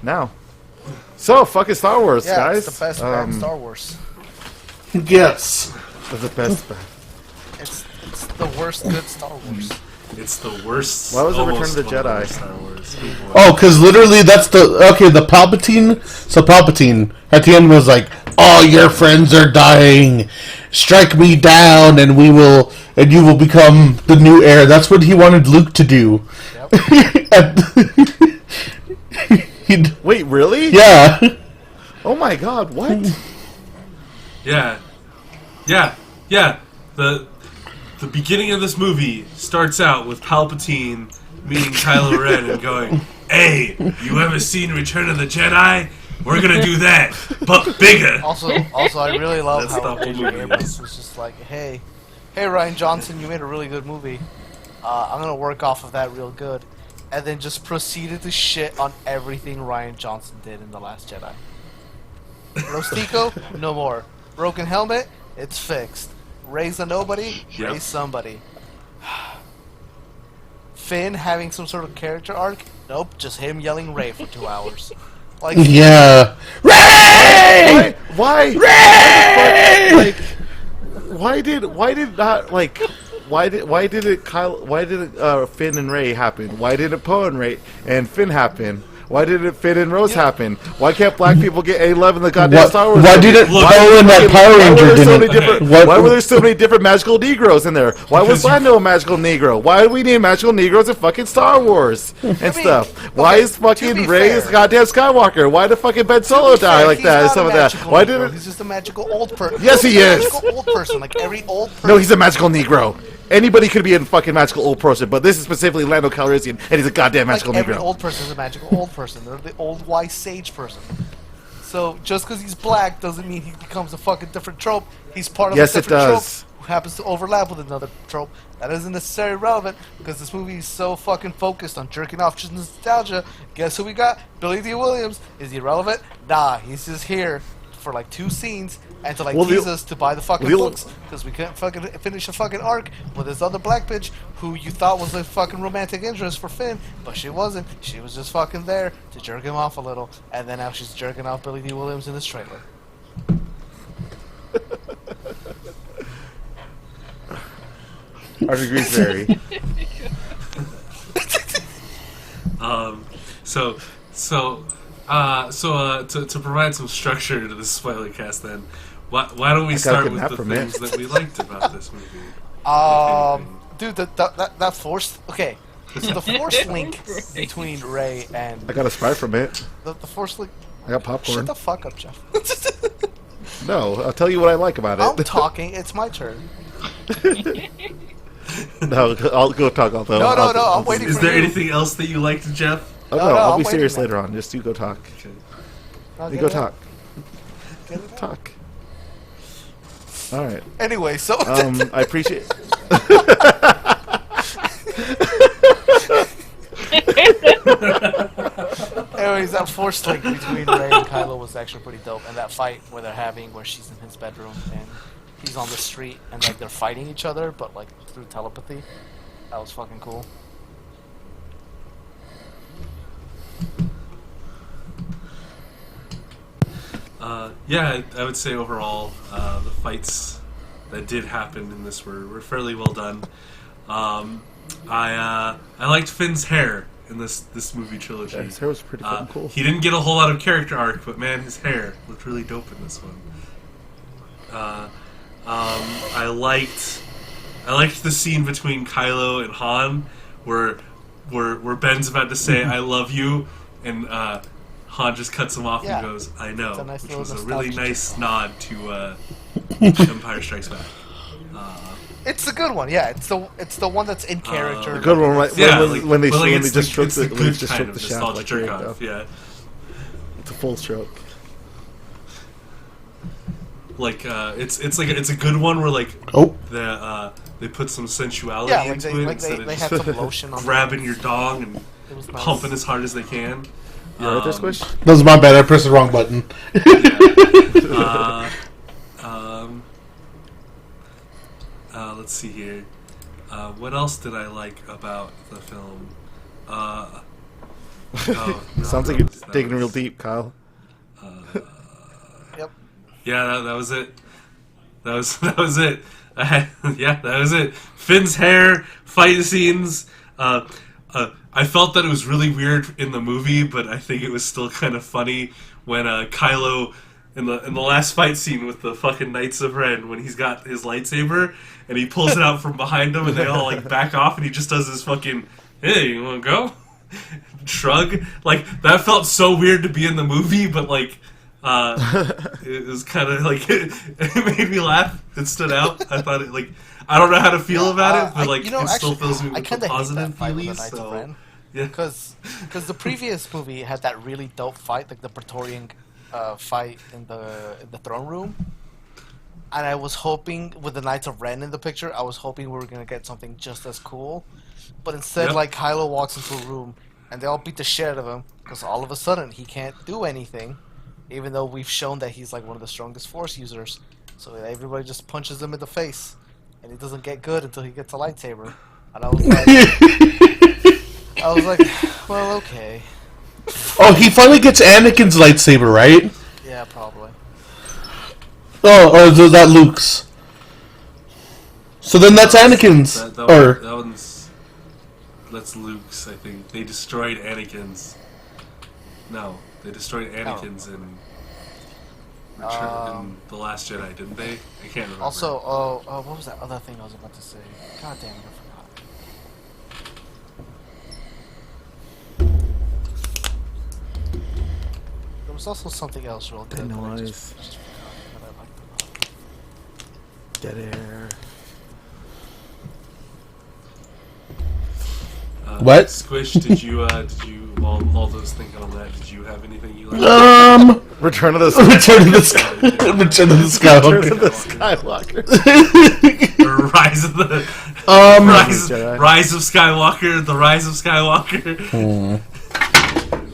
now. So, fucking Star Wars, guys. It's the best bad Star Wars. Yes. It's the best. It's the worst good Star Wars. It's the worst. Why was it Return of the Jedi? Star Wars. Oh, because literally that's the Palpatine. So Palpatine at the end was like, "All your friends are dying. Strike me down, and you will become the new heir." That's what he wanted Luke to do. Yep. Wait, really? Yeah. Oh my God! What? Yeah. The beginning of this movie starts out with Palpatine meeting Kylo Ren and going, "Hey, you ever seen Return of the Jedi? We're gonna do that, but bigger." Also, I really love That's how not what J.J. movie Abrams is. was just like, hey, Ryan Johnson, you made a really good movie. I'm gonna work off of that real good, and then just proceeded to shit on everything Ryan Johnson did in The Last Jedi. Rostico, no more. Broken helmet, it's fixed. Ray's a nobody, Yep. Ray's somebody. Finn having some sort of character arc, nope, just him yelling Ray for 2 hours. Like, Yeah. Ray! Why? Ray! Why did Finn and Ray happen? Why didn't Poe and Ray and Finn happen? Why didn't Finn and Rose happen? Why can't black people get A-love in the goddamn Star Wars? Why didn't Poe and that Power Ranger didn't? Why were there so many different magical Negroes in there? Why was Lando a magical Negro? Why do we need magical Negroes in fucking Star Wars and stuff? Why is fucking Rey goddamn Skywalker? Why did fucking Ben Solo die like that and some of that? Why didn't? He's just a magical old person. Yes, he is. Magical old person, like every old person. No, he's a magical Negro. Anybody could be a fucking magical old person, but this is specifically Lando Calrissian, and he's a goddamn magical like every Negro. old person is a magical old person. They're the old wise sage person. So just because he's black doesn't mean he becomes a fucking different trope. He's part of a different trope who happens to overlap with another trope. That isn't necessarily relevant because this movie is so fucking focused on jerking off just nostalgia. Guess who we got? Billy D. Williams. Is he relevant? Nah, he's just here for like 2 scenes and to like tease us to buy the fucking books because we couldn't fucking finish a fucking arc with this other black bitch who you thought was a fucking romantic interest for Finn, but she wasn't. She was just fucking there to jerk him off a little, and then now she's jerking off Billy D. Williams in this trailer. Our degrees vary. To provide some structure to the spoiler cast, then why don't we start with the things that we liked about this movie? Dude, that force. Okay, so the force link between Rey and I got a Sprite from it. the force link. I got popcorn. Shut the fuck up, Jeff. No, I'll tell you what I like about it. I'm talking. It's my turn. No, I'll go talk. No, I'm waiting for you. Is there anything else that you liked, Jeff? Oh, no, I'll be serious later on. Just you go talk. Okay. You go talk. Talk. All right. Anyway, so I appreciate. Anyways, that force link between Rey and Kylo was actually pretty dope, and that fight where they're having, where she's in his bedroom and he's on the street, and like they're fighting each other, but like through telepathy. That was fucking cool. Yeah, I would say overall, the fights that did happen in this were fairly well done. I liked Finn's hair in this movie trilogy. Yeah, his hair was pretty fucking cool. He didn't get a whole lot of character arc, but man, his hair looked really dope in this one. I liked the scene between Kylo and Han, where Ben's about to say "I love you," and Han just cuts him off and goes, "I know," nice, which was a nostalgia really nice joke. nod to Empire Strikes Back. It's the good one, yeah. It's the one that's in character. The good one, when they just stroke the the shaft like jerk off, yeah. It's a full stroke. Like it's a good one where like they put some sensuality into it instead of they just had some lotion on grabbing your dong and nice. pumping as hard as they can. You right there, Squish? That was my bad. I pressed the wrong button. Let's see here. What else did I like about the film? Oh, no, Sounds like that you're was- that digging real was- deep, Kyle. Yep. Yeah, that was it. That was it. Yeah, that was it. Finn's hair, fight scenes. I felt that it was really weird in the movie, but I think it was still kind of funny when Kylo in the last fight scene with the fucking Knights of Ren, when he's got his lightsaber and he pulls it out from behind him and they all like back off and he just does this fucking, hey, you wanna go? Shrug. Like, that felt so weird to be in the movie, but like it was kind of like it made me laugh. It stood out. I thought it like, I don't know how to feel about it, but like it still fills me with a positive feelings. So yeah, because the previous movie had that really dope fight, like the Praetorian fight in the throne room, and I was hoping with the Knights of Ren in the picture, I was hoping we were gonna get something just as cool, but instead, like Kylo walks into a room and they all beat the shit out of him because all of a sudden he can't do anything. Even though we've shown that he's like one of the strongest Force users, so everybody just punches him in the face, and he doesn't get good until he gets a lightsaber. And I was like, well, okay. Oh, he finally gets Anakin's lightsaber, right? Yeah, probably. Oh, or is that Luke's? So then that's Anakin's. That's Luke's. I think they destroyed Anakin's. No. They destroyed Anakin's in The Last Jedi, didn't they? I can't remember. Also, what was that other thing I was about to say? God damn it, I forgot. There was also something else real good. that I just forgot that I liked about it. Dead air. What? Squish, did you all those thinking on that, did you have anything you liked? Return of the Return of the Skywalker. Return of the Skywalker. Or Rise of the Rise of Skywalker, the Rise of Skywalker.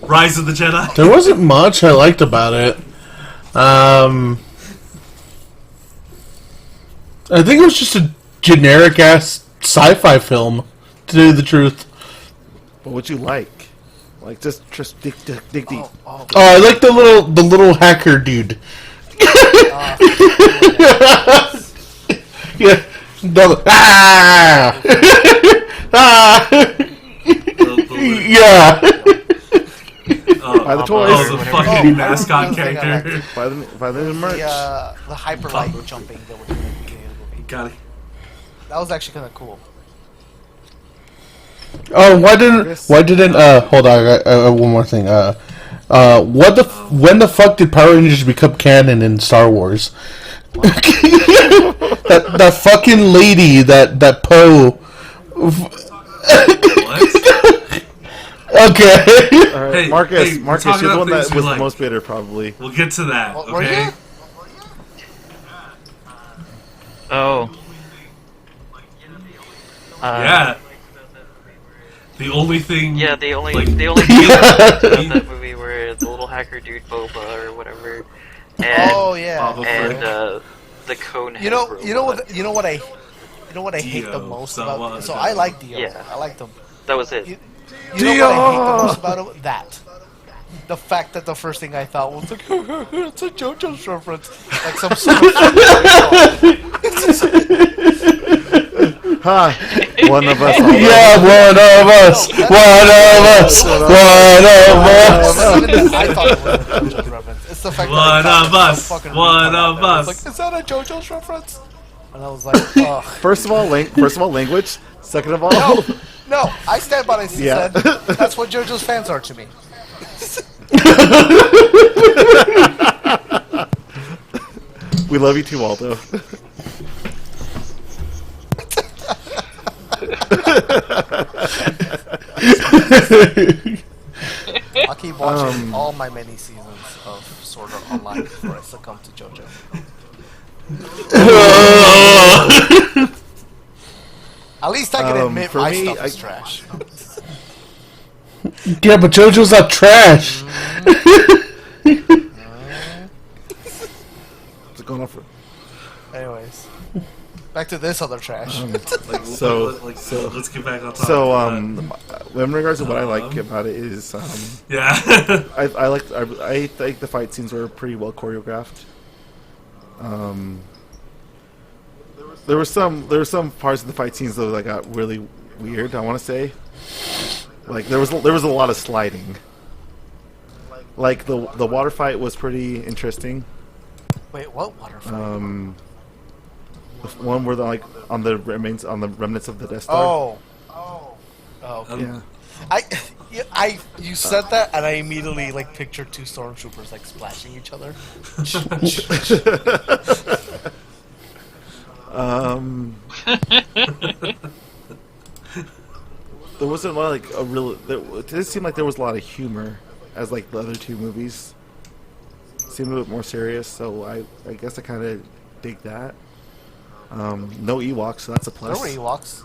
Rise of the Jedi. There wasn't much I liked about it. I think it was just a generic ass sci-fi film, to tell you the truth. What would you like? Like just dig deep. Oh, I like the little hacker dude. Yeah. Yeah. Buy the toys. Oh, the fucking mascot character. Buy the merch. The hyperlight jumping that was in the beginning of the movie. Got it. That was actually kind of cool. Oh, why didn't hold on, I got one more thing. When the fuck did Power Rangers become canon in Star Wars? that fucking lady, that Poe. What? Okay. All right, Hey, Marcus, hey, we're Marcus, talking you're the one about that things we was like. the most bitter, probably. We'll get to that, What, were okay? you? Oh. Yeah. The only thing. Yeah, the only like, thing about that movie were the little hacker dude Boba or whatever, and Oh yeah. Boba and the cone. You know what I hate the Dio, most Sawa, about. So I like Dio. Yeah. I like them. That was it. You know what I hate the most about him? That. The fact that the first thing I thought was like, it's a JoJo's reference, like some sort of Ha! One of us. Yeah, one of us. One of us. One of us. I thought it was a JoJo's reference. It's the fact One that I of thought us. some fucking One retard out of there was us. Like, is that a JoJo's reference? And I was like, ugh. First of all, language. Second of all, No, I stand by what I Yeah. said. That's what JoJo's fans are to me. we love you too, Waldo. I'll keep watching all my many seasons of Sword Art Online before I succumb to JoJo. At least I can admit for my me, stuff is trash. Yeah, but JoJo's not trash. What's going on for? Anyways, Back to this other trash. Let's get back on topic. So, in regards to what I like about it is, yeah, I think the fight scenes were pretty well choreographed. There were some parts of the fight scenes though that got really weird. I want to say, like there was a lot of sliding. Like the water fight was pretty interesting. Wait, what water fight? The one where they're like on the remnants of the Death Star. Yeah. You said that, and I immediately like pictured two stormtroopers like splashing each other. There wasn't like a real. It did seem like there was a lot of humor, as like the other two movies seemed a bit more serious. So I guess I kind of dig that. No Ewoks, so that's a plus. No Ewoks.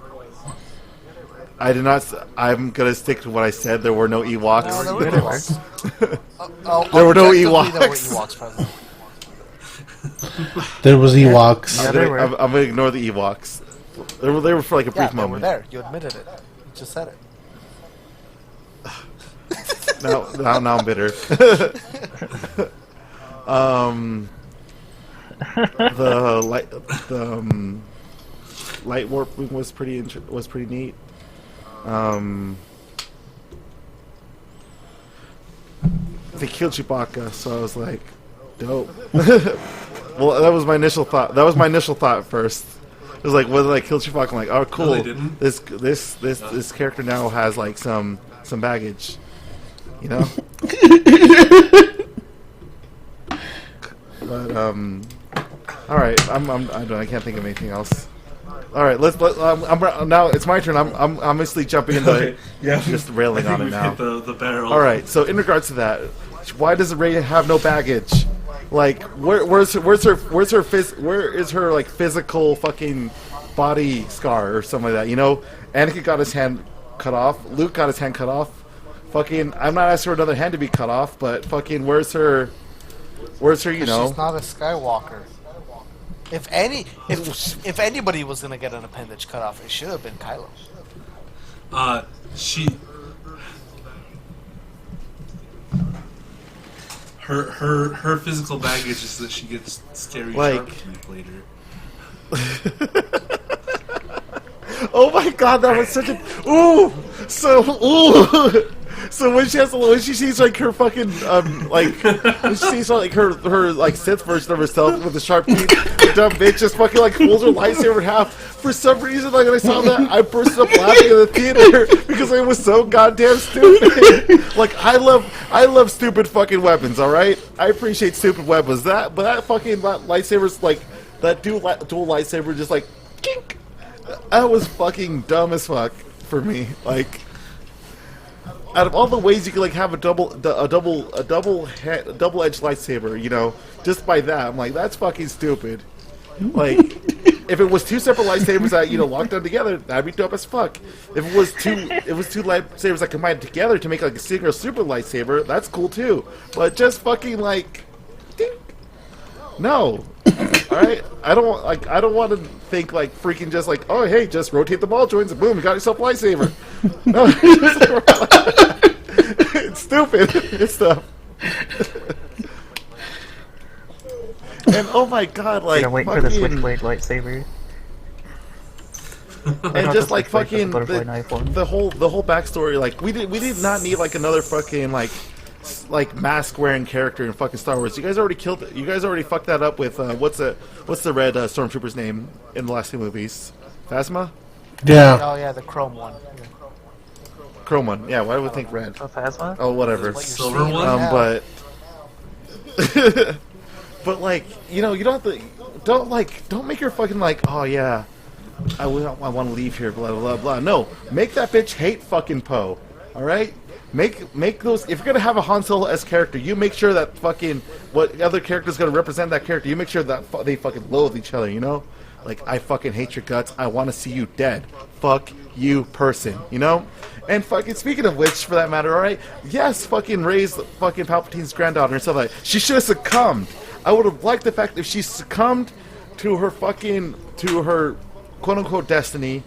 I did not. I'm gonna stick to what I said. There were no Ewoks. No, there were no Ewoks. There were no Ewoks. There were Ewoks present. There was Ewoks. Yeah, I'm gonna ignore the Ewoks. They were for like a brief moment. They were there. You admitted it. You just said it. Now I'm bitter. The light warping was pretty neat. They killed Chewbacca, so I was like, dope. Well, that was my initial thought. At first. It was like, whether I kill Chewbacca, I'm like, oh, cool. No, they didn't. This character now has like some baggage, you know. But all right, I can't think of anything else. All right, now it's my turn. I'm obviously jumping into Okay, yeah. just railing on it We've now. hit the barrel. All right, so in regards to that, why does Rey have no baggage? Like, where is her like physical fucking body scar or something like that? You know, Anakin got his hand cut off. Luke got his hand cut off. Fucking, I'm not asking for another hand to be cut off, but fucking, where's her? You know, she's not a Skywalker. If anybody was gonna get an appendage cut off, it should have been Kylo. Her physical baggage is that she gets scary Like- shark teeth later. oh my god, that was such a So when she sees like her fucking when she sees like her like Sith version of herself with the sharp teeth, the dumb bitch just fucking like pulls her lightsaber in half. For some reason, like when I saw that, I burst up laughing in the theater because it was so goddamn stupid. Like I love stupid fucking weapons. All right, I appreciate stupid weapons. But that fucking lightsaber's like that dual lightsaber just like kink. That was fucking dumb as fuck for me. Like, out of all the ways you could like have a double-edged lightsaber, you know, just by that, I'm like, that's fucking stupid. Like, if it was two separate lightsabers that locked them together, that'd be dope as fuck. If it was two lightsabers that combined together to make like a single super lightsaber, that's cool too. But just fucking like, ding. No. All right, I don't want to think like freaking just like, oh hey, just rotate the ball joints and boom, you got yourself a lightsaber. No, it's stupid. It's stuff. And oh my god, like Gonna wait for the switchblade lightsaber. And just like fucking knife one. the whole backstory, like we did not need like another fucking like mask wearing character in fucking Star Wars. You guys already killed it. You guys already fucked that up with what's the red stormtrooper's name in the last two movies? Phasma? Yeah. Oh yeah, the chrome one. Chrome one. Yeah, why would we think red? Oh, Phasma? Oh, whatever. Silver one? But but like, you don't have to don't make her fucking like, oh yeah, I want to leave here, blah blah blah. No, make that bitch hate fucking Poe. All right? Make those. If you're gonna have a Han Solo-esque character, you make sure that fucking what other character is gonna represent that character. You make sure that they fucking loathe each other. You know, like I fucking hate your guts. I want to see you dead. Fuck you, person. You know. And fucking speaking of which, for that matter, all right. Yes, fucking Rey's fucking Palpatine's granddaughter and stuff like that. She should have succumbed. I would have liked the fact if she succumbed to her fucking to her quote unquote destiny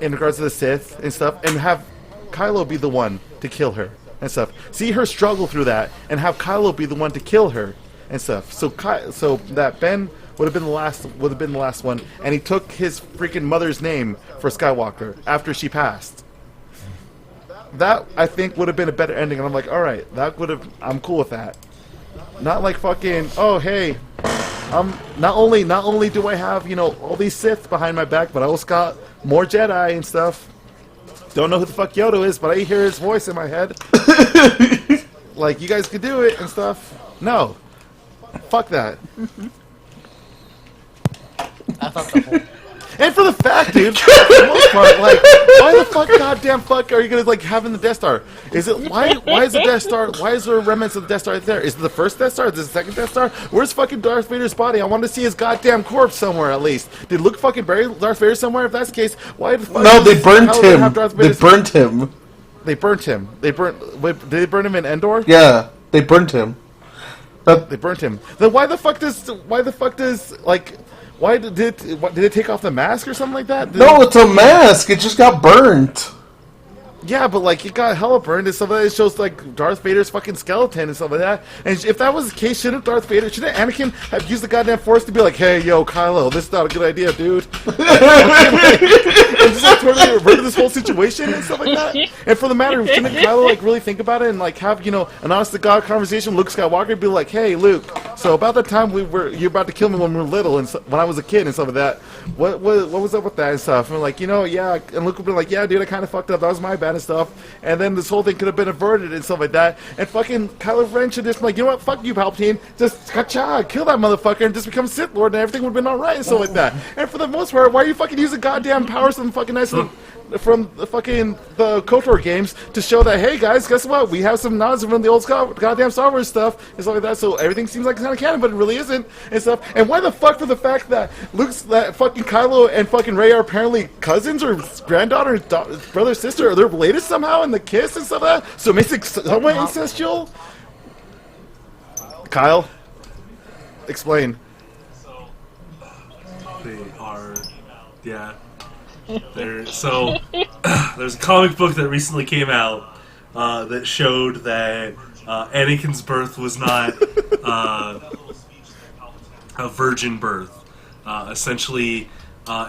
in regards to the Sith and stuff, and have Kylo be the one to kill her and stuff. See her struggle through that, and have Kylo be the one to kill her and stuff. So that Ben would have been the last one, and he took his freaking mother's name for Skywalker after she passed. That I think would have been a better ending, and I'm like, all right, I'm cool with that. Not like fucking, oh hey, not only do I have, you know, all these Sith behind my back, but I also got more Jedi and stuff. Don't know who the fuck Yoda is, but I hear his voice in my head. Like, you guys could do it and stuff. No. Fuck that. I thought the whole... And for the fact, dude, for the most part, like, why the fuck, goddamn fuck, are you gonna like having the Death Star? Is it why is the Death Star? Why is there remnants of the Death Star right there? Is it the first Death Star? Is it the second Death Star? Where's fucking Darth Vader's body? I want to see his goddamn corpse somewhere at least. Did Luke fucking bury Darth Vader somewhere? If that's the case, why the fuck? No, they burnt him. They burnt him. Did they burn him in Endor? Yeah, they burnt him. They burnt him. Then why the fuck does like? Why did it take off the mask or something like that? No, it's a mask. It just got burnt. Yeah, but like it got hella burned and stuff like that. It shows like Darth Vader's fucking skeleton and stuff like that. And if that was the case, shouldn't Anakin have used the goddamn Force to be like, "Hey, yo, Kylo, this is not a good idea, dude." And just like totally reverted this whole situation and stuff like that. And for the matter, shouldn't Kylo like really think about it and like have, you know, an honest to God conversation with Luke Skywalker, be like, "Hey, Luke, so about the time you're about to kill me when we were little and when I was a kid and stuff like that. What was up with that and stuff?" And like, you know, yeah. And Luke would be like, "Yeah, dude, I kind of fucked up. That was my bad." And stuff, and then this whole thing could have been averted and stuff like that. And fucking Kylo Ren should just be like, you know what, fuck you, Palpatine, just kill that motherfucker and just become Sith Lord, and everything would have been alright and stuff like that. And for the most part, why are you fucking using goddamn powers from fucking from the fucking the KOTOR games to show that, hey guys, guess what? We have some nods from the old goddamn Star Wars stuff and stuff like that. So everything seems like it's kind of canon, but it really isn't and stuff. And why the fuck for the fact that that fucking Kylo and fucking Rey are apparently cousins or granddaughter, brother, sister, or they're related somehow in the kiss and stuff like that. So it makes it somewhat incestual. Kyle, explain. They are, yeah. There's a comic book that recently came out that showed that Anakin's birth was not a virgin birth. Essentially,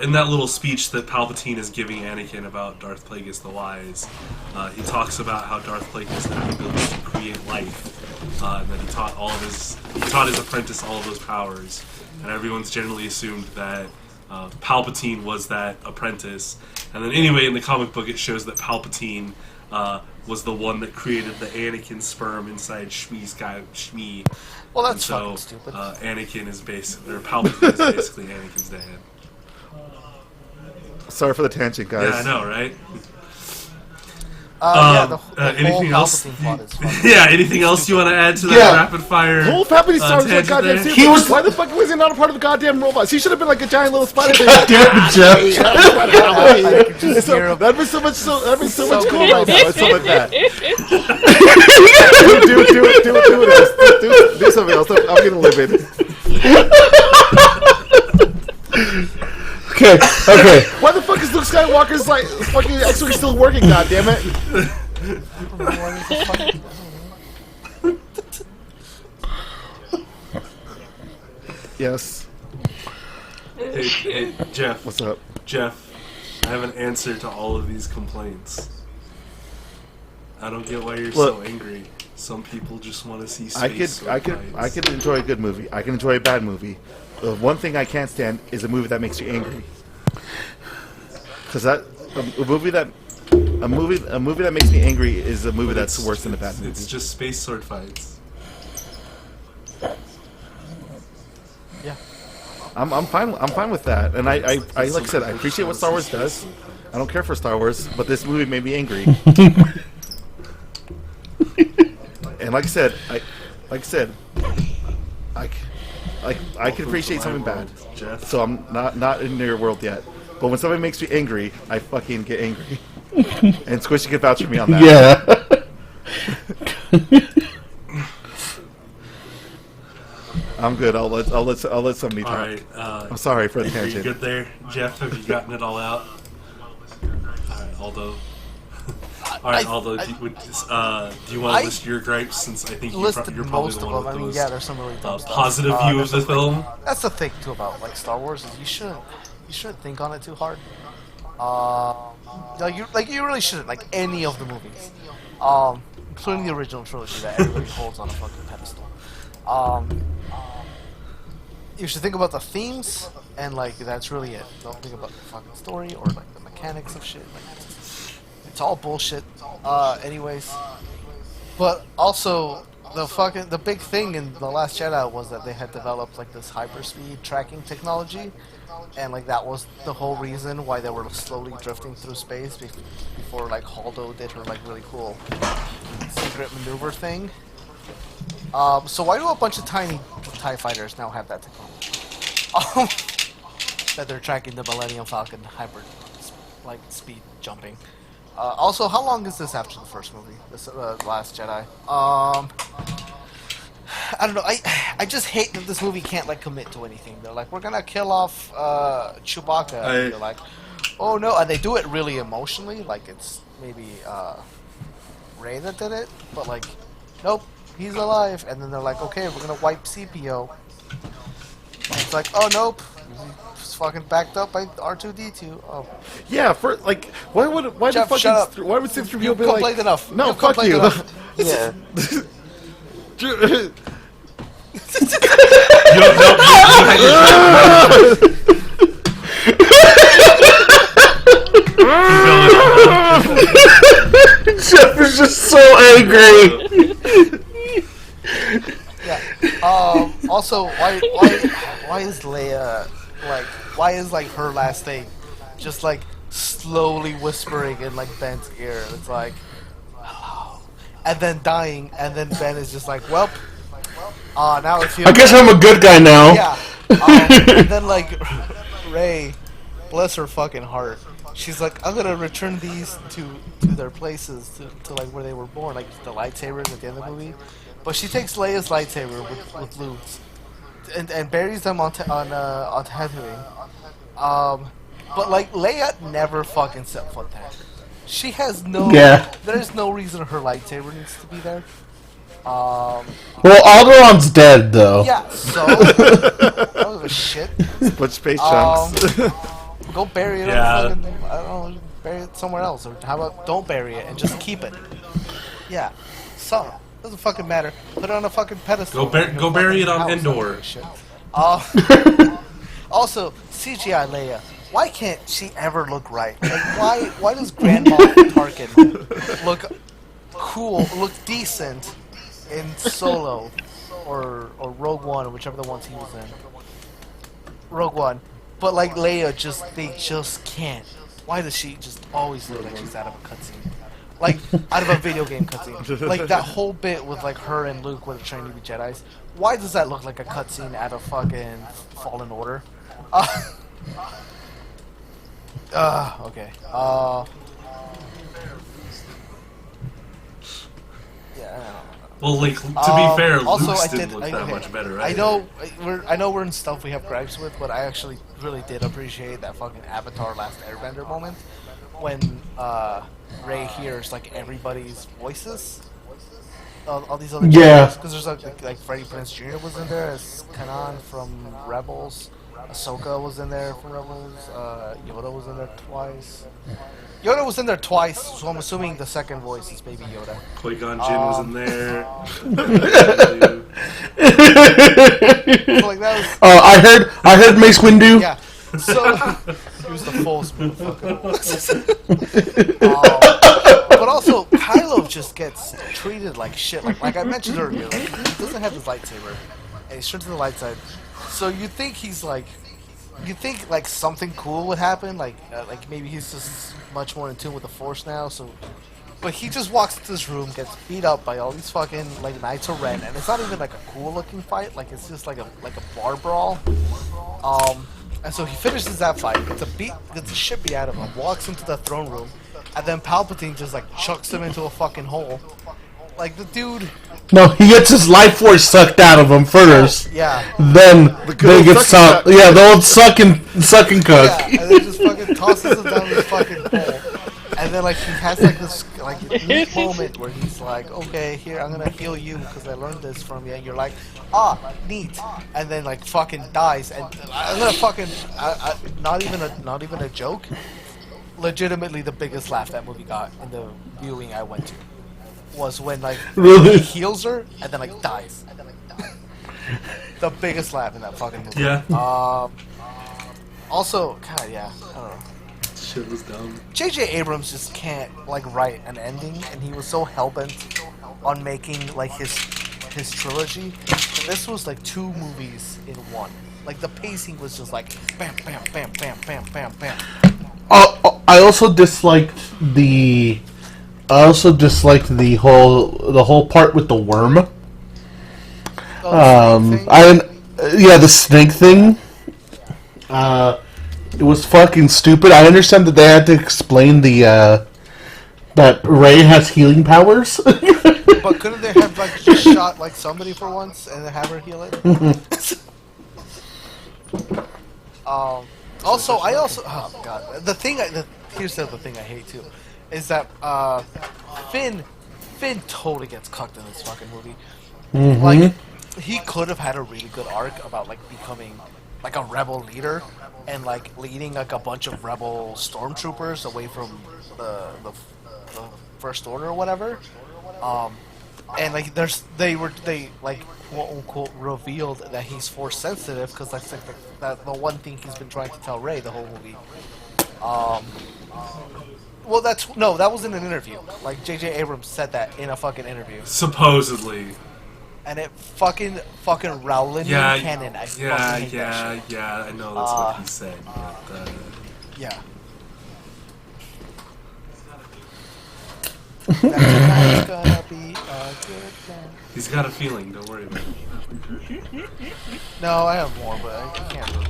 in that little speech that Palpatine is giving Anakin about Darth Plagueis the Wise, he talks about how Darth Plagueis had the ability to create life, and that he taught his apprentice all of those powers, and everyone's generally assumed that Palpatine was that apprentice. And then anyway, in the comic book it shows that Palpatine was the one that created the Anakin sperm inside Shmi. Well, that's fucking stupid. Anakin is Palpatine is basically Anakin's dad. Sorry for the tangent, guys. Yeah, I know, right? Yeah, the anything whole else? Palpatine plot is funny. Yeah, anything else you want to add to that rapid fire? The whole Palpatine Star Wars like goddamn there? serious. Why the fuck was he not a part of the goddamn robots? He should have been like a giant little spider. Damn, Jeff. That'd be so much cool right now. It's so like that. do something else. I'm getting livid. Okay. Why the fuck is Luke Skywalker's like fucking X-ray still working? God damn it! Yes. Hey, Jeff. What's up? Jeff, I have an answer to all of these complaints. I don't get why you're so angry. Some people just want to see space. I could enjoy a good movie. I can enjoy a bad movie. The one thing I can't stand is a movie that makes you angry. Because a movie that makes me angry is a movie that's worse than a bad movie. It's just space sword fights. Yeah. I'm fine with that. And I like I said, I appreciate what Star Wars does. I don't care for Star Wars, but this movie made me angry. And like I said, I can appreciate something bad. Jeff. So I'm not in your world yet. But when somebody makes me angry, I fucking get angry. And Squishy can vouch for me on that. Yeah. I'm good. I'll let somebody talk. All right. I'm sorry for the Are you tangent. good there, Jeff? Have you gotten it all out? All right, Aldo. All right, Aldo. Do you want to list your gripes? Since I think you're Listed probably most the of one them. I with mean, those yeah, there's some really dumb stuff. positive view of the film. That's the thing too about like Star Wars is you shouldn't think on it too hard. You really shouldn't like any of the movies, including the original trilogy that everybody holds on a fucking pedestal. You should think about the themes and like that's really it. Don't think about the fucking story or like the mechanics of shit. Like it's all bullshit. Anyways, but also the big thing in The Last Jedi was that they had developed like this hyperspeed tracking technology, and like that was the whole reason why they were slowly drifting through space before like Holdo did her like really cool secret maneuver thing. So why do a bunch of tiny TIE fighters now have that technology? That they're tracking the Millennium Falcon hyper like speed jumping. Also, how long is this after the first movie? This Last Jedi. I don't know. I just hate that this movie can't like commit to anything. They're like, we're gonna kill off Chewbacca. And they're like, oh no, and they do it really emotionally. Like it's maybe Rey that did it, but like, nope, he's alive. And then they're like, okay, we're gonna wipe CPO. And it's like, oh nope. He's fucking backed up by R2D2. Oh. Yeah, for like, why Jeff, the shut up. fucking why would C-3PO You've be like? complained enough. No, You've fuck complained you. enough. Yeah. Jeff is just so angry. Yeah. Also, why is Leia like? Why is like her last thing just like slowly whispering in like Ben's ear? It's like, hello, and then dying, and then Ben is just like, well, now it feels. I guess I'm a good guy now. Yeah. And then like Rey, bless her fucking heart, she's like, I'm gonna return these to their places, to like where they were born, like the lightsabers at the end of the movie. But she takes Leia's lightsaber with Luke's and buries them on Tatooine. But like Leia never fucking set foot there. She has no. Yeah. There's no reason her lightsaber needs to be there. Well, Alderon's dead though. Yeah. So that was a shit. Split space chunks. Go bury it. Yeah. In fucking, I don't know. Bury it somewhere else, or how about don't bury it and just keep it? Yeah. So. Doesn't fucking matter. Put it on a fucking pedestal. Go bury it on Endor. Also, CGI Leia. Why can't she ever look right? Like, why does Grandma Tarkin look cool, look decent in Solo or Rogue One, or whichever the ones he was in? Rogue One. But like Leia, they just can't. Why does she just always look like she's out of a cutscene? Like, out of a video game cutscene. Like, that whole bit with, like, her and Luke when they're trying to be Jedis. Why does that look like a cutscene out of fucking Fallen Order? Okay. Yeah, I don't know. Well, like, to be fair, also, Luke's didn't look that much better, right? I know we're in stuff we have gripes with, but I actually really did appreciate that fucking Avatar Last Airbender moment when Rey hears like everybody's voices, all these other Yeah. because there's like Freddie Prinze Jr. was in there as Kanan from Rebels, Ahsoka was in there from Rebels, Yoda was in there twice. Yoda was in there twice, so I'm assuming the second voice is Baby Yoda. Qui-Gon Jinn was in there. So, like, that was, I heard Mace Windu. yeah. So he was the full smooth fucker. But also, Kylo just gets treated like shit. Like I mentioned earlier, like, he doesn't have his lightsaber, and he's turned to the light side. So you think like something cool would happen, like maybe he's just much more in tune with the Force now. So, but he just walks into this room, gets beat up by all these fucking like Knights of Ren, and it's not even like a cool looking fight. Like it's just like a bar brawl. And so he finishes that fight, gets a shit beat out of him, walks into the throne room, and then Palpatine just like chucks him into a fucking hole. Like the dude. No, he gets his life force sucked out of him first. Yeah. Then they old get sucking sucked. cook. Yeah, the old sucking cook. Yeah, and then just fucking tosses him down this fucking hole. And then like he has like this like neat moment where he's like, okay, here I'm gonna heal you because I learned this from you. And you're like, ah, neat. And then like fucking dies. And I'm gonna fucking not even a joke. Legitimately, the biggest laugh that movie got in the viewing I went to was when like Really? he heals her and then like dies. The biggest laugh in that fucking movie. Yeah. Also, God, yeah, I don't know. Shit was dumb. J.J. Abrams just can't like write an ending, and he was so hellbent on making like his trilogy. And this was like 2 movies in one. Like the pacing was just like bam, bam, bam, bam, bam, bam, bam. I also disliked the. I also disliked the whole part with the worm. Oh, the snake thing? The snake thing. It was fucking stupid. I understand that they had to explain the that Rey has healing powers. But couldn't they have like just shot like somebody for once and then have her heal it? Also, oh god, here's the other thing I hate too, is that Finn totally gets cucked in this fucking movie. Like he could have had a really good arc about like becoming like a rebel leader and like leading like a bunch of rebel stormtroopers away from the First Order or whatever. And like they like quote unquote revealed that he's force sensitive because that's like the one thing he's been trying to tell Rey the whole movie. Well, that was in an interview. Like J.J. Abrams said that in a fucking interview, Supposedly. and it fucking Rowlinian Yeah. canon. I Yeah. fucking hate that shit. Yeah. I know that's what he said. But, Yeah. That's gonna be a good time. he's got a feeling. Don't worry about it. No, I have more, but I can't do it.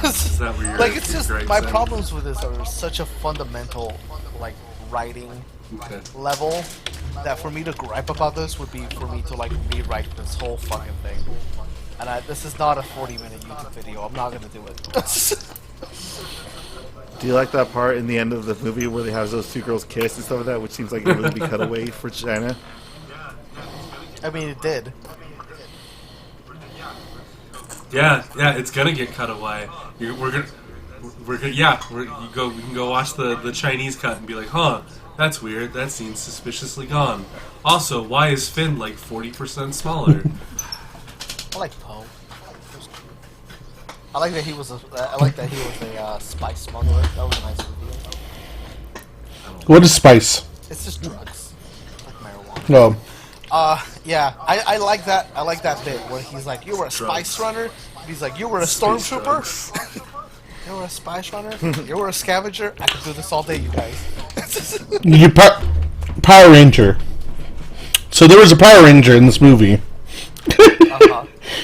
Is that where Like your it's just gripes my end? problems with this are such a fundamental like writing Okay. level that for me to gripe about this would be for me to like rewrite this whole fucking thing. And this is not a 40-minute YouTube video. I'm not gonna do it. Do you like that part in the end of the movie where they have those 2 girls kiss and stuff like that, which seems like it would be cut away for China? I mean, it did. Yeah, it's gonna get cut away. We can go watch the Chinese cut and be like, huh, that's weird. That scene's suspiciously gone. Also, why is Finn like 40% smaller? I like Poe. I like that he was a spice smuggler. That was a nice reveal. What is spice? It's just drugs, like marijuana. No. Yeah, I like that. I like that bit where he's like, "You were a spice runner." He's like, "You were a stormtrooper." You were a spice runner. You were a scavenger. I could do this all day, you guys. You Power Ranger. So there was a Power Ranger in this movie.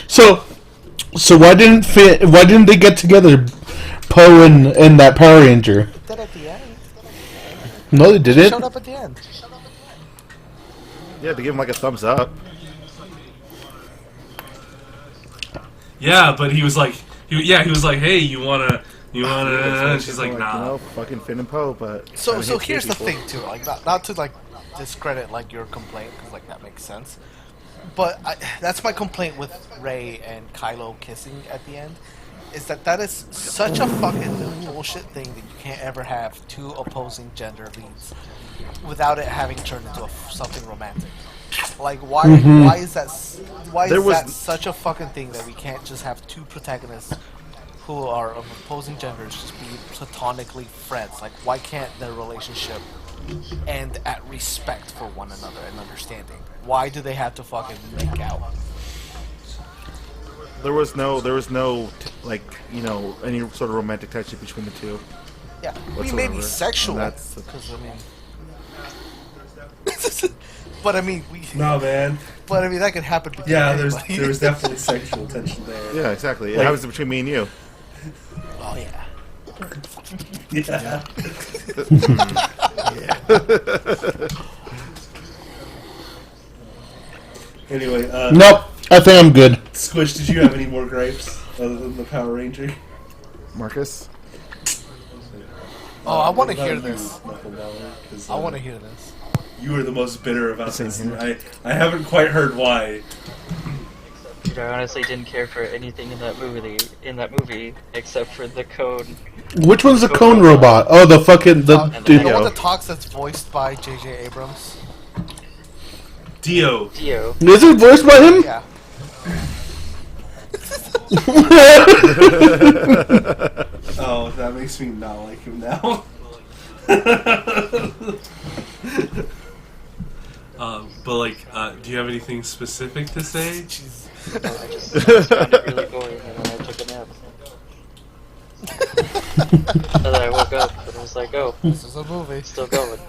So why didn't they get together, Poe and that Power Ranger? Did at the end. No, they She didn't. showed up at the end. Yeah, to give him like a thumbs up. Yeah, but he was like, hey, you wanna? And she's like, nah. You know, fucking Finn and Poe, but... So hate here's the people. thing too, like not to like discredit like your complaint because like that makes sense, but that's my complaint with Rey and Kylo kissing at the end, is that is such a fucking bullshit thing that you can't ever have 2 opposing gender leads without it having turned into something romantic. Like why is that such a fucking thing that we can't just have 2 protagonists who are of opposing genders just be platonically friends? Like, why can't their relationship end at respect for one another and understanding? Why do they have to fucking make out? There was no, like, you know, any sort of romantic tension between the 2. Yeah, I mean, maybe Whatsoever. sexual, And that's- because I mean, but I mean, No, man. but I mean that could happen. Between Yeah, anybody. there was definitely sexual tension there. Yeah, exactly. It Like- happens between me and you. Oh yeah. Yeah. Anyway, Nope. I think I'm good. Squish, did you have any more gripes other than the Power Ranger? Marcus? Oh, I want to What hear about you, this. Knuckleballer? 'Cause, I want to hear this. You were the most bitter about Same this. here. And I haven't quite heard why. Dude, I honestly didn't care for anything in that movie, except for the code. Which one's the cone robot? Oh, the fucking The one Dio. that talks that's voiced by J.J. Abrams. Dio. Dio. Is it voiced by him? Yeah. Oh, that makes me not like him now. But like, do you have anything specific to say? Jesus. I just found it really boring, and then I took a nap. And then I woke up, and I was like, oh, This is a movie. still going.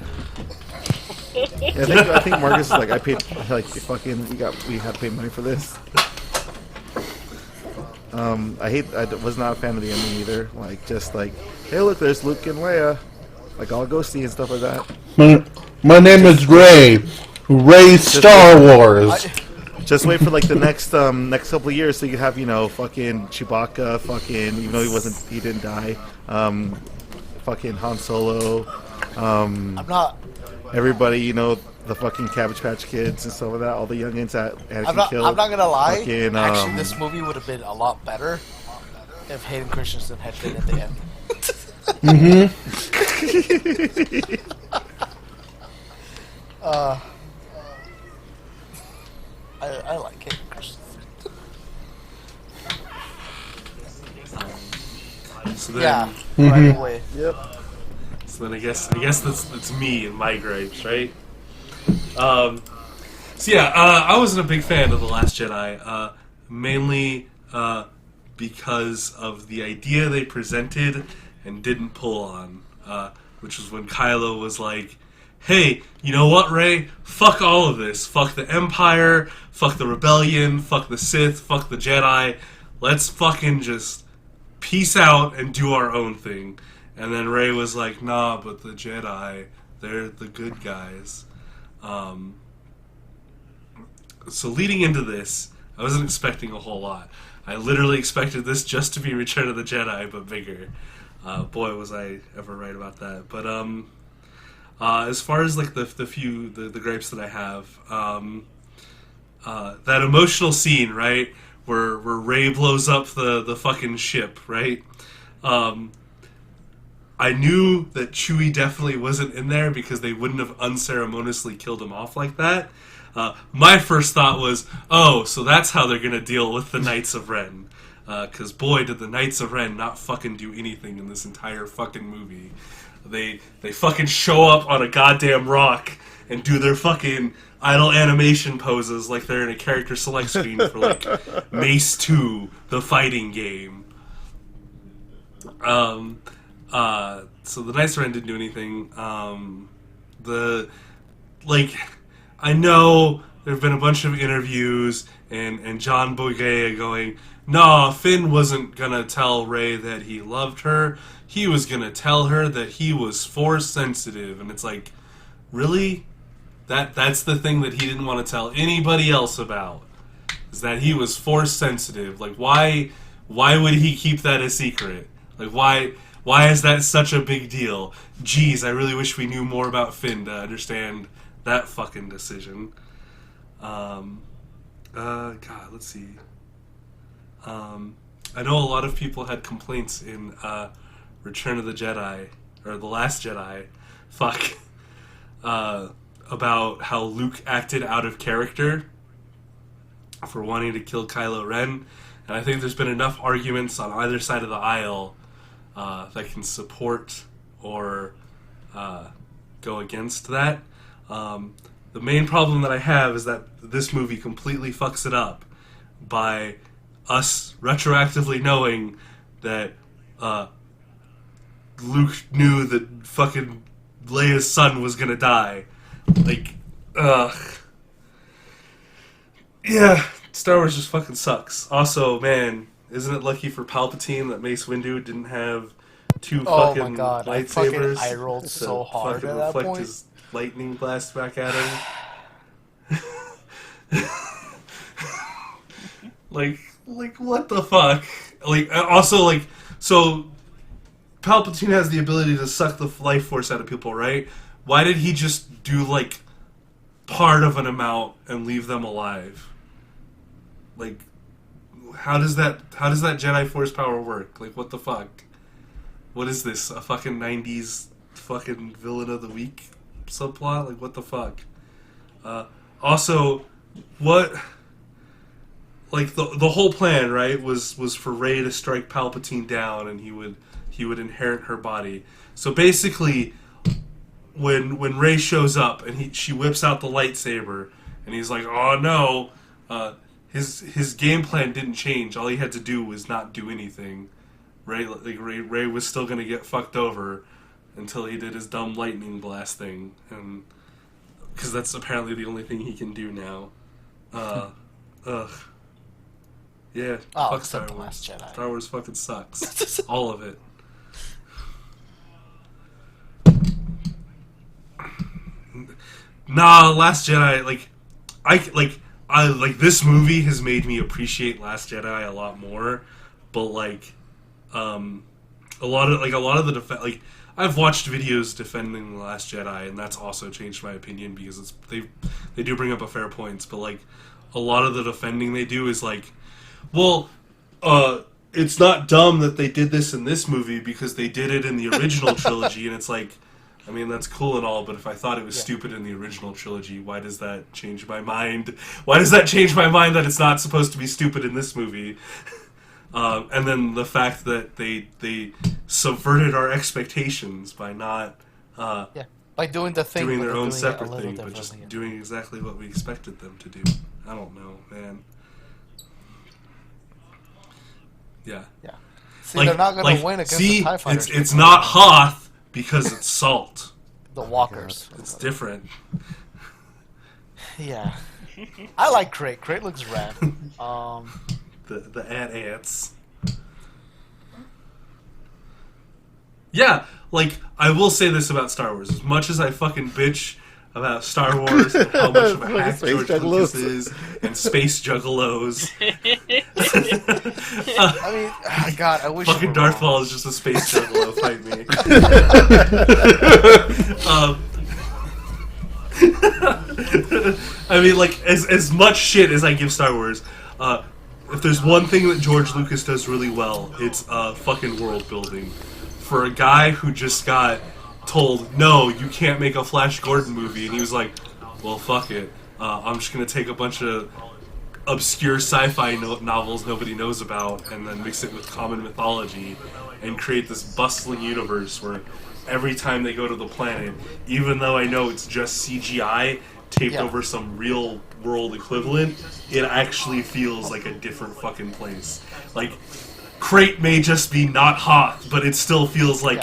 Yeah, I think Marcus is like, I paid, like, fucking, we had to pay money for this. I was not a fan of the ending either. Like, just like, hey, look, there's Luke and Leia. Like, I'll go see and stuff like that. My name is Ray. Ray Star Wars. Just wait for like the next couple of years so you can have, fucking Chewbacca, fucking, even though he didn't die, fucking Han Solo, I'm not. everybody, the fucking Cabbage Patch Kids and stuff like that, all the youngins that I'm Anakin killed. not gonna lie. Fucking, Actually, this movie would have been a lot better if Hayden Christensen had been at the end. I like Hayden Christensen. So then, Yeah, right away. Yep. So then I guess that's me and my gripes, right? So yeah, I wasn't a big fan of The Last Jedi, mainly because of the idea they presented and didn't pull on, which was when Kylo was like, hey, you know what, Rey? Fuck all of this. Fuck the Empire, fuck the Rebellion, fuck the Sith, fuck the Jedi. Let's fucking just peace out and do our own thing. And then Rey was like, nah, but the Jedi, they're the good guys. So leading into this, I wasn't expecting a whole lot. I literally expected this just to be Return of the Jedi, but bigger. Boy, was I ever right about that. But as far as like the gripes that I have, that emotional scene, right, where Rey blows up the fucking ship, right? I knew that Chewie definitely wasn't in there because they wouldn't have unceremoniously killed him off like that. My first thought was, oh, so that's how they're gonna deal with the Knights of Ren. Because boy, did the Knights of Ren not fucking do anything in this entire fucking movie. They fucking show up on a goddamn rock and do their fucking idle animation poses like they're in a character select screen for like Mace 2, the fighting game. So the Knights of Ren didn't do anything. I know there have been a bunch of interviews and John Boyega going, nah, Finn wasn't gonna tell Rey that he loved her. He was gonna tell her that he was Force sensitive. And it's like, really? That's the thing that he didn't want to tell anybody else about, is that he was Force sensitive. Like, why would he keep that a secret? Like, why is that such a big deal? Jeez, I really wish we knew more about Finn to understand that fucking decision. God, let's see. I know a lot of people had complaints in Return of the Jedi, or The Last Jedi, about how Luke acted out of character for wanting to kill Kylo Ren. And I think there's been enough arguments on either side of the aisle that can support or go against that. The main problem that I have is that this movie completely fucks it up by us retroactively knowing that Luke knew that fucking Leia's son was gonna die. Like, yeah, Star Wars just fucking sucks. Also, man, isn't it lucky for Palpatine that Mace Windu didn't have two fucking Oh my god, lightsabers? I rolled so hard at that reflect point. his lightning blast back at him. Like what the fuck? Like, also, like, so Palpatine has the ability to suck the life force out of people, right? Why did he just do, like, part of an amount and leave them alive? Like, how does that Jedi Force power work? Like, what the fuck? What is this? A fucking 90s fucking villain of the week subplot? Like, what the fuck? Also, what... Like, the whole plan, right, was for Rey to strike Palpatine down and he would inherit her body. So basically, when Rey shows up and she whips out the lightsaber and he's like, oh no, his game plan didn't change. All he had to do was not do anything. Rey was still gonna get fucked over until he did his dumb lightning blast thing, and because that's apparently the only thing he can do now. Ugh. Yeah, fuck Star except the Wars. Last Jedi. Star Wars fucking sucks. All of it. Nah, Last Jedi, I this movie has made me appreciate Last Jedi a lot more, but a lot of the I've watched videos defending The Last Jedi, and that's also changed my opinion because they do bring up a fair points, but like a lot of the defending they do is like, well, it's not dumb that they did this in this movie because they did it in the original trilogy, and it's like, I mean, that's cool and all, but if I thought it was stupid in the original trilogy, why does that change my mind? Why does that change my mind that it's not supposed to be stupid in this movie? And then the fact that they subverted our expectations by not by doing the thing, doing but their they're own doing it a separate little thing, but differently. just doing exactly what we expected them to do. I don't know, man. Yeah. Yeah. See, they're not going to win against the TIE Fighters. It's not Hoth because it's salt. The Walkers. It's different. Yeah. I like Crate. Crate looks rad. The ants. Yeah, like, I will say this about Star Wars. As much as I fucking bitch about Star Wars and how much of a hack George Lucas is and space juggalos. I mean, God, I wish fucking Darth Maul is just a space juggalo. Fight me. I mean, like, as much shit as I give Star Wars, if there's one thing that George Lucas does really well, it's fucking world building. For a guy who just got told, no, you can't make a Flash Gordon movie, and he was like, well, fuck it. I'm just going to take a bunch of obscure sci-fi novels nobody knows about and then mix it with common mythology and create this bustling universe where every time they go to the planet, even though I know it's just CGI taped over some real world equivalent, it actually feels like a different fucking place. Like, Crate may just be not Hoth, but it still feels like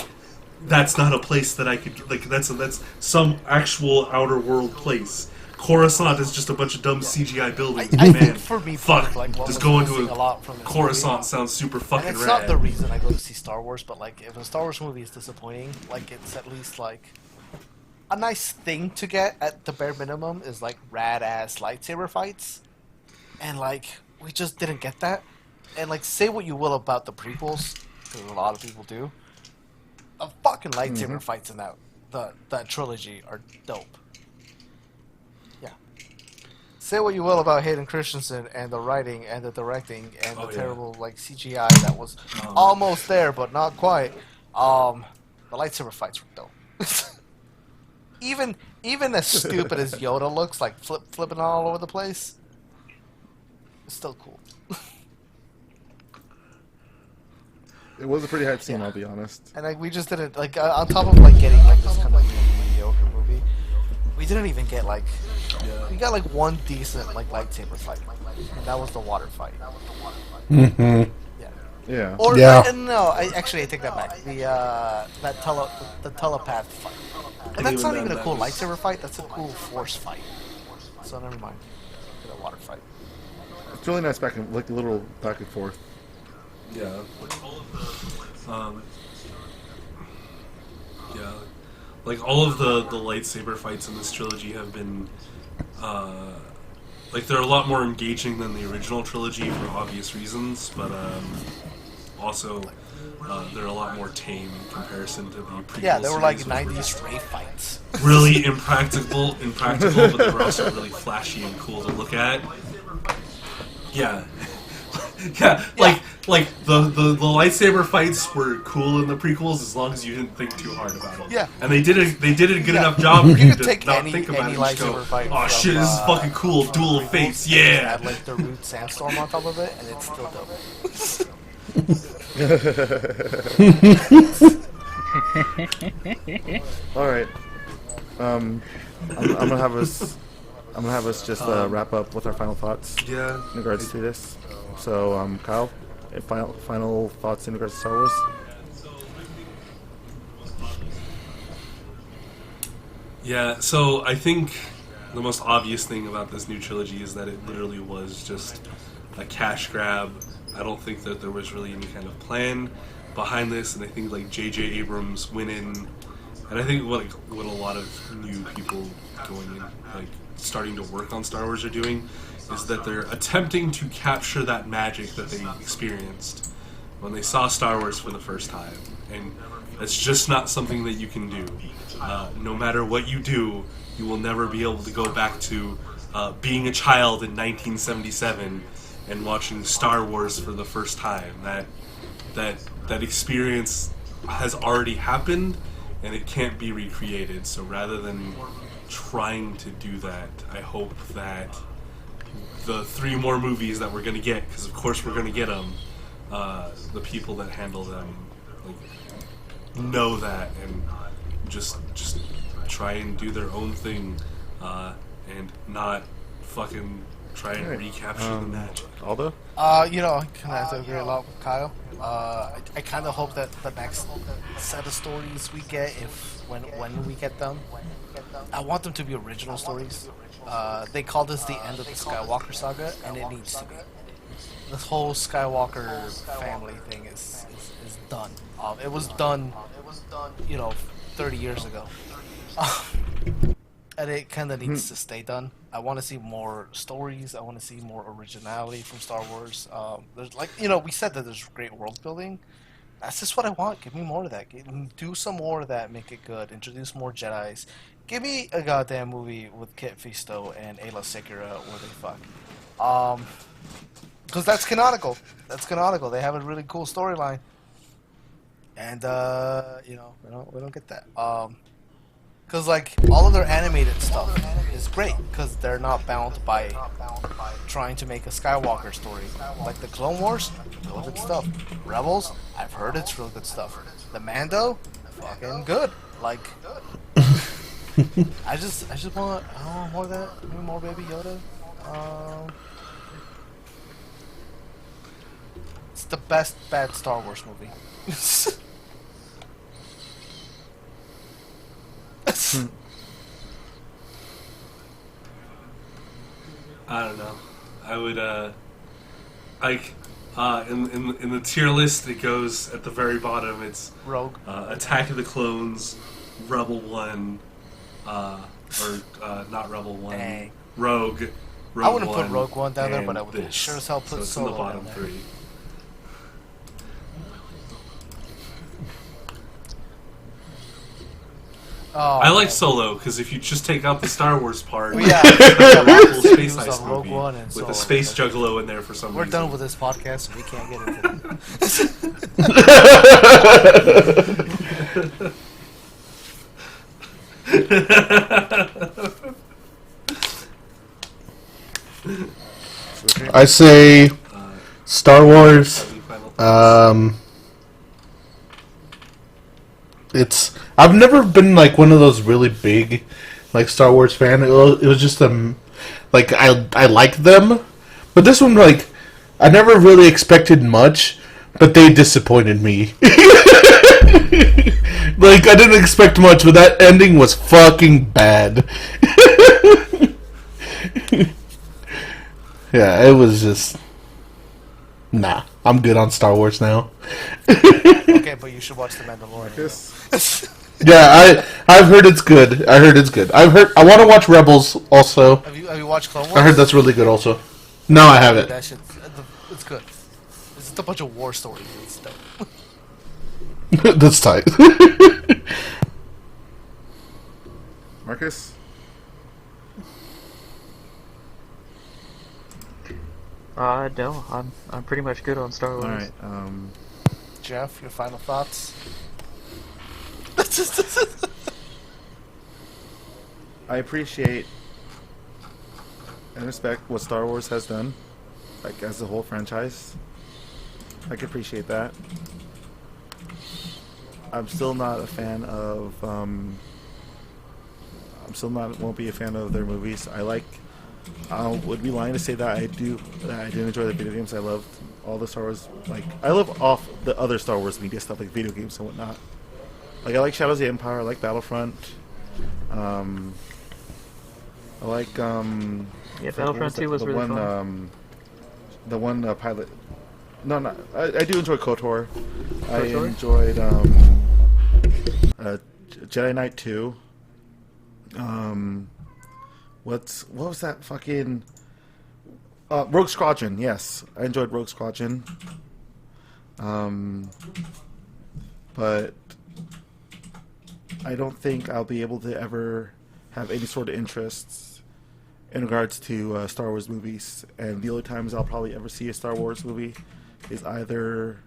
that's not a place that I could, like, that's some actual outer world place. Coruscant is just a bunch of dumb CGI buildings. I Man, think for me, fuck, like, just going to a lot from Coruscant movie, sounds super fucking and it's rad. not the reason I go to see Star Wars, but like, if a Star Wars movie is disappointing, like, it's at least like a nice thing to get at the bare minimum is like rad ass lightsaber fights, and like we just didn't get that. And like, say what you will about the prequels, because a lot of people do. The fucking lightsaber fights in that trilogy are dope. Yeah. Say what you will about Hayden Christensen and the writing and the directing and the terrible like CGI that was almost there but not quite. The lightsaber fights were dope. even as stupid as Yoda looks, like flipping all over the place, it's still cool. It was a pretty hype scene, I'll be honest. And like, we just didn't, like, on top of like getting like this kind of like mediocre movie, we didn't even get like, we got like one decent like lightsaber fight, and that was the water fight. Mm-hmm. Yeah. Or Yeah. no, I take that back. The telepath fight. And that's not even a cool lightsaber fight. That's a cool force fight. So never mind. The water fight. It's really nice back and like a little back and forth. Yeah. Yeah. Like, all of the lightsaber fights in this trilogy have been like they're a lot more engaging than the original trilogy for obvious reasons, but also they're a lot more tame in comparison to the prequel. Yeah, they were like series, which 90s rape fights. really impractical, but they were also really flashy and cool to look at. Yeah. Yeah, like the lightsaber fights were cool in the prequels as long as you didn't think too hard about them. Yeah. And they did a good enough job You for you can to take not any think about it. Just go, lightsaber fight oh from, shit, this is fucking cool, from duel the of fates, prequels, and just yeah. add like the root sandstorm on top of it, and it's still dope. All right. I'm gonna have us. I'm gonna have us just wrap up with our final thoughts Yeah. in regards to this. So, Kyle, final thoughts in regards to Star Wars. Yeah, so I think the most obvious thing about this new trilogy is that it literally was just a cash grab. I don't think that there was really any kind of plan behind this, and I think like J.J. Abrams went in, and I think what a lot of new people going in, like starting to work on Star Wars are doing, is that they're attempting to capture that magic that they experienced when they saw Star Wars for the first time, and that's just not something that you can do. No matter what you do, you will never be able to go back to being a child in 1977 and watching Star Wars for the first time. That experience has already happened, and it can't be recreated. So rather than trying to do that, I hope that the 3 more movies that we're going to get, because of course we're going to get them, the people that handle them like, know that and just try and do their own thing and not fucking try and recapture the magic. Aldo? You know, I kind of have to agree a lot with Kyle. I kind of hope that the next set of stories we get, when we get them, I want them to be original stories. They call this the end of the Skywalker saga, and it needs to be. This whole Skywalker family thing is done. It was done, you know, 30 years ago. And it kind of needs to stay done. I want to see more stories. I want to see more originality from Star Wars. There's like, you know, we said that there's great world building. That's just what I want. Give me more of that. Do some more of that. Make it good. Introduce more Jedis. Give me a goddamn movie with Kit Fisto and Ayla Secura where they fuck. Because that's canonical. That's canonical. They have a really cool storyline. And, you know, we don't get that. Because, like, all of their animated stuff is great, because they're not bound by trying to make a Skywalker story. Like the Clone Wars, real good stuff. Rebels, I've heard it's real good stuff. The Mando, fucking good. Like, I just want, more of that. Maybe more Baby Yoda. It's the best bad Star Wars movie. I don't know. I would like in the tier list it goes at the very bottom. It's Rogue. Attack of the Clones, Rebel One, or not Rebel One, Dang. Rogue. I wouldn't put Rogue One down there, but I and would this. sure as hell put so it's Solo in the bottom down there. 3. Oh, I like man. Solo because if you just take out the Star Wars part, Yeah, it's a cool space He was heist on Rogue movie One and with Solo. a space juggalo in there for some We're reason. done with this podcast, so we can't get into I say Star Wars. It's I've never been like one of those really big like Star Wars fan. It was just like I like them, but this one like I never really expected much, but they disappointed me. Like I didn't expect much, but that ending was fucking bad. Yeah, it was just nah. I'm good on Star Wars now. Okay, but you should watch The Mandalorian. Yes. Yeah, I've heard it's good. I heard it's good. I want to watch Rebels also. Have you watched Clone Wars? I heard that's really good also. No, I haven't. That shit, it's good. It's just a bunch of war stories and stuff. That's tight. Marcus? No, I'm pretty much good on Star Wars. Alright, Jeff, your final thoughts? I appreciate and respect what Star Wars has done, like as a whole franchise. I can appreciate that. I'm still not a fan of. Won't be a fan of their movies. Would be lying to say that I did enjoy the video games. I loved all the Star Wars. Like I love off the other Star Wars media stuff, like video games and whatnot. Like I like Shadows of the Empire. I like Battlefront. I like Yeah, Battlefront 2 was really fun. The one pilot. No, I do enjoy KOTOR. I KOTOR? enjoyed Jedi Knight 2. What was that fucking Rogue Squadron? Yes, I enjoyed Rogue Squadron. But I don't think I'll be able to ever have any sort of interests in regards to Star Wars movies. And the only times I'll probably ever see a Star Wars movie is either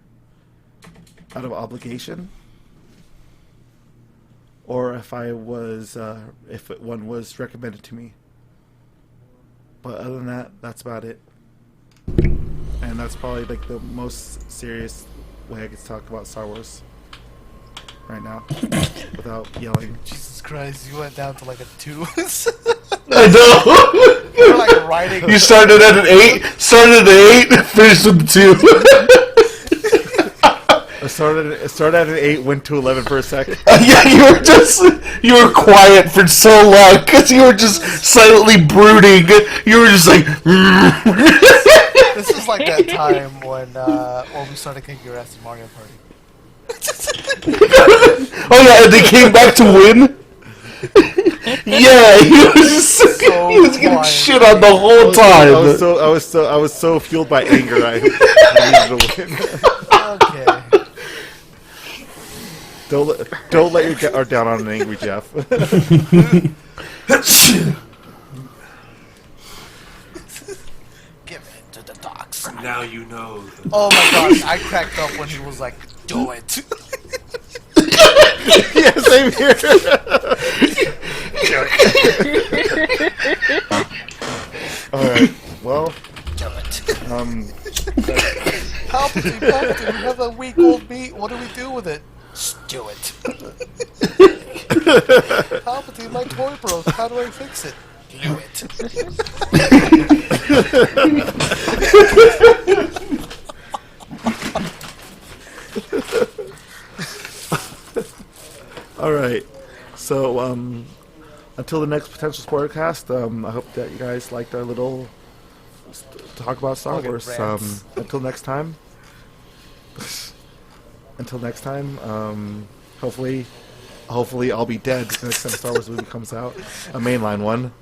out of obligation, or if one was recommended to me. But other than that, that's about it. And that's probably like the most serious way I could talk about Star Wars right now without yelling. Jesus Christ, you went down to like a 2. I know. You're like writing. You started at an 8, finished with the 2. I started at an 8, went to 11 for a second. Yeah, you were quiet for so long because you were just silently brooding. You were just like. This is like that time when we started kicking your ass in Mario Party. Oh yeah, and they came back to win. Yeah, he was getting quiet. shit on the whole time. I was so fueled by anger. I needed to win. Okay. Don't let your guard down on an angry Jeff. Give it to the dark side. Now you know. Oh my gosh, I cracked up when he was like, "Do it." Yeah, same here. Alright, well, Do it. Palpatine, Palpatine, we have a week-old meat. What do we do with it? Do it. Palpatine, my toy broke. How do I fix it? Do it. Alright, so, until the next potential spoilercast, I hope that you guys liked our little talk about Star Okay, Wars. rants. Until next time, hopefully I'll be dead the next time a Star Wars movie comes out, a mainline one.